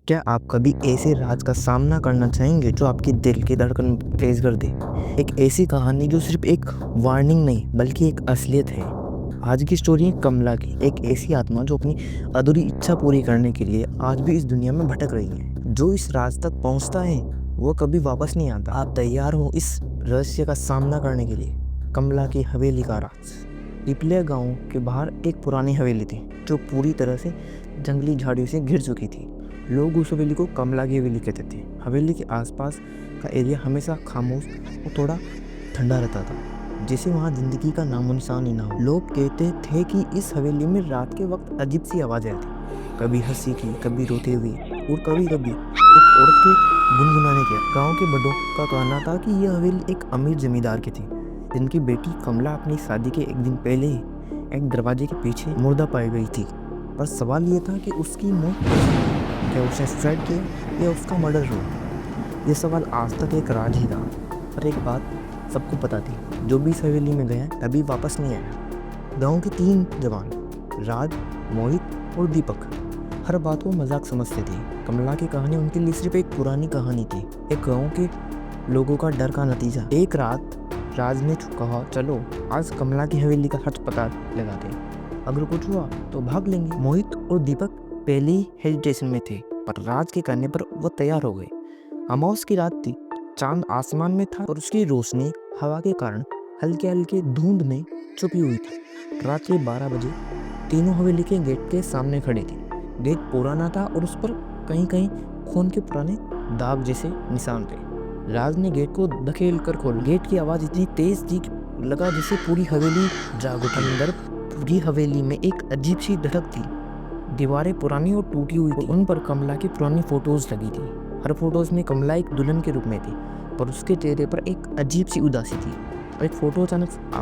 क्या आप कभी ऐसे राज का सामना करना चाहेंगे जो आपकी दिल की धड़कन तेज कर दे? एक ऐसी कहानी जो सिर्फ एक वार्निंग नहीं बल्कि एक असलियत है। आज की स्टोरी है कमला की, एक ऐसी आत्मा जो अपनी अधूरी इच्छा पूरी करने के लिए आज भी इस दुनिया में भटक रही है। जो इस राज तक पहुंचता है वो कभी वापस नहीं आता। आप तैयार हो इस रहस्य का सामना करने के लिए? कमला की हवेली का राज। पिपलिया गांव के बाहर एक पुरानी हवेली थी जो पूरी तरह से जंगली झाड़ियों से घिर चुकी थी। लोग उस हवेली को कमला की हवेली कहते थे। हवेली के आसपास का एरिया हमेशा खामोश और थोड़ा ठंडा रहता था, जैसे वहाँ जिंदगी का नामो निशान ही ना हो। लोग कहते थे कि इस हवेली में रात के वक्त अजीब सी आवाज़ें आती, कभी हंसी की, कभी रोते हुए और कभी कभी एक औरत के गुनगुनाने के। गांव के बड़ों का कहना था कि यह हवेली एक अमीर जमींदार की थी, जिनकी बेटी कमला अपनी शादी के एक दिन पहले ही एक दरवाजे के पीछे मुर्दा पाई गई थी। पर सवाल ये था कि उसकी मौत क्या उसने सुसाइड किया या उसका मर्डर हुआ? ये सवाल आज तक एक राज ही रहा। पर एक बात सबको पता थी, जो भी इस हवेली में गया कभी वापस नहीं आया। गांव के 3 जवान, राज, मोहित और दीपक, हर बात को मजाक समझते थे। कमला की कहानी उनके लिए सिर्फ एक पुरानी कहानी थी, एक गाँव के लोगों का डर का नतीजा। एक रात राज ने कहा, चलो आज कमला की हवेली का सच पता लगाते हैं, अगर कुछ हुआ तो भाग लेंगे। मोहित और दीपक पहले ही हेजिटेशन में थे, पर राज के कहने पर वो तैयार हो गए। अमावस की रात थी, चांद आसमान में था और उसकी रोशनी हवा के कारण हल्के हल्के धुंध में छुपी हुई थी। रात के 12 बजे तीनों हवेली के गेट के सामने खड़े थे। गेट पुराना था और उस पर कहीं कहीं खून के पुराने दाग जैसे निशान थे। राज ने गेट को धकेल कर खोला। गेट की आवाज़ इतनी तेज थी कि लगा जैसे पूरी हवेली जाग उठी। अंदर पूरी हवेली में एक अजीब सी धड़क थी। दीवारें पुरानी और टूटी हुई थी, उन पर कमला की पुरानी फोटोज लगी थी। हर फोटोज में कमला एक दुल्हन के रूप में थी, पर उसके चेहरे पर एक अजीब सी उदासी थी। और एक फोटो अचानक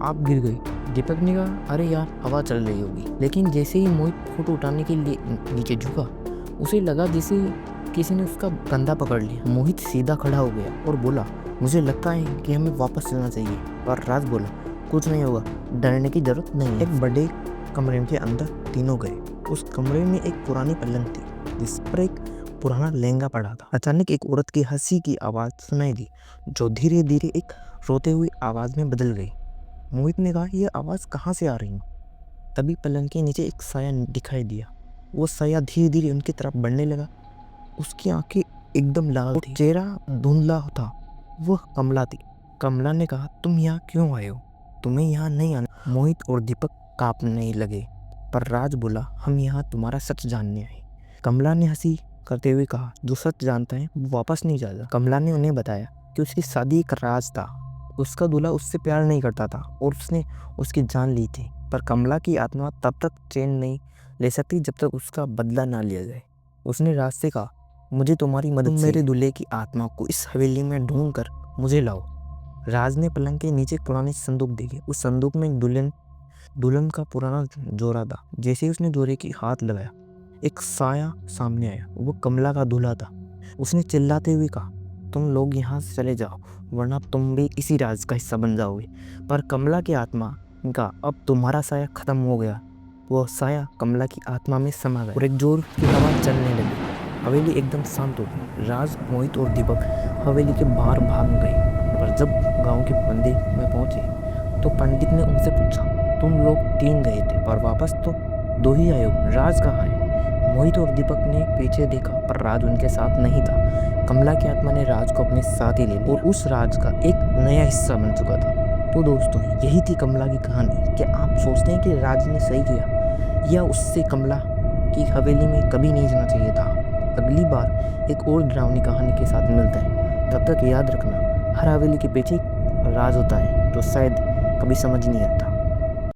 आप गिर गई। दीपक ने कहा, अरे यार हवा चल रही होगी। लेकिन जैसे ही मोहित फोटो उठाने के लिए नीचे झुका, उसे लगा जैसे किसी ने उसका कंधा पकड़ लिया। मोहित सीधा खड़ा हो गया और बोला, मुझे लगता है कि हमें वापस चलना चाहिए। और राज बोला, कुछ नहीं होगा, डरने की जरूरत नहीं है। एक बड़े कमरे के अंदर तीनों गए। उस कमरे में एक पुरानी पलंग थी जिस पर एक पुराना लहंगा पड़ा था। अचानक एक औरत की हंसी की आवाज़ सुनाई दी, जो धीरे धीरे एक रोते हुई आवाज़ में बदल गई। मोहित ने कहा, यह आवाज़ कहाँ से आ रही है? तभी पलंग के नीचे एक साया दिखाई दिया। वो साया धीरे धीरे उनकी तरफ बढ़ने लगा। उसकी आंखें एकदम लाल थी, चेहरा धुंधला था। वह कमला थी। कमला ने कहा, तुम यहाँ क्यों आए हो? तुम्हें यहाँ नहीं आना। मोहित और दीपक कांपने लगे, पर राज बोला, हम यहाँ तुम्हारा सच जानने आए। कमला ने हंसी करते हुए कहा, जो सच जानता है वो वापस नहीं जाता। कमला ने उन्हें बताया कि उसकी शादी एक राज था। उसका दूल्हा उससे प्यार नहीं करता था और उसने उसकी जान ली थी। पर कमला की आत्मा तब तक चैन नहीं ले सकती जब तक उसका बदला ना लिया जाए। उसने राज से कहा, मुझे तुम्हारी मदद से मेरे दूल्हे की आत्मा को इस हवेली में ढूंढ कर मुझे लाओ। राज ने पलंग के नीचे एक पुरानी संदूक देखी। उस संदूक में एक दुल्हन का पुराना जोड़ा था। जैसे ही उसने जोड़े की हाथ लगाया, एक साया सामने आया। वो कमला का दूल्हा था। उसने चिल्लाते हुए कहा, तुम लोग यहाँ से चले जाओ, वरना तुम भी इसी राज का हिस्सा बन जाओगे। पर कमला की आत्मा का अब तुम्हारा साया खत्म हो गया। वो साया कमला की आत्मा में समा गया और एक जोर की हवा चलने लगी। हवेली एकदम शांत हो गई। राज, मोहित और दीपक हवेली के बाहर भाग गए। पर जब गांव के मंदिर में पहुंचे तो पंडित ने उनसे पूछा, तुम लोग 3 गए थे पर वापस तो 2 ही आए हो, राज कहाँ है? मोहित और दीपक ने पीछे देखा, पर राज उनके साथ नहीं था। कमला की आत्मा ने राज को अपने साथ ही ले लिया और उस राज का एक नया हिस्सा बन चुका था। तो दोस्तों, यही थी कमला की कहानी। क्या आप सोचते हैं कि राज ने सही किया, या उससे कमला की हवेली में कभी नहीं जाना चाहिए था? अगली बार एक और डरावनी कहानी के साथ मिलते हैं। तब तक याद रखना, हर हवेली के पीछे एक राज होता है जो शायद कभी समझ नहीं आता।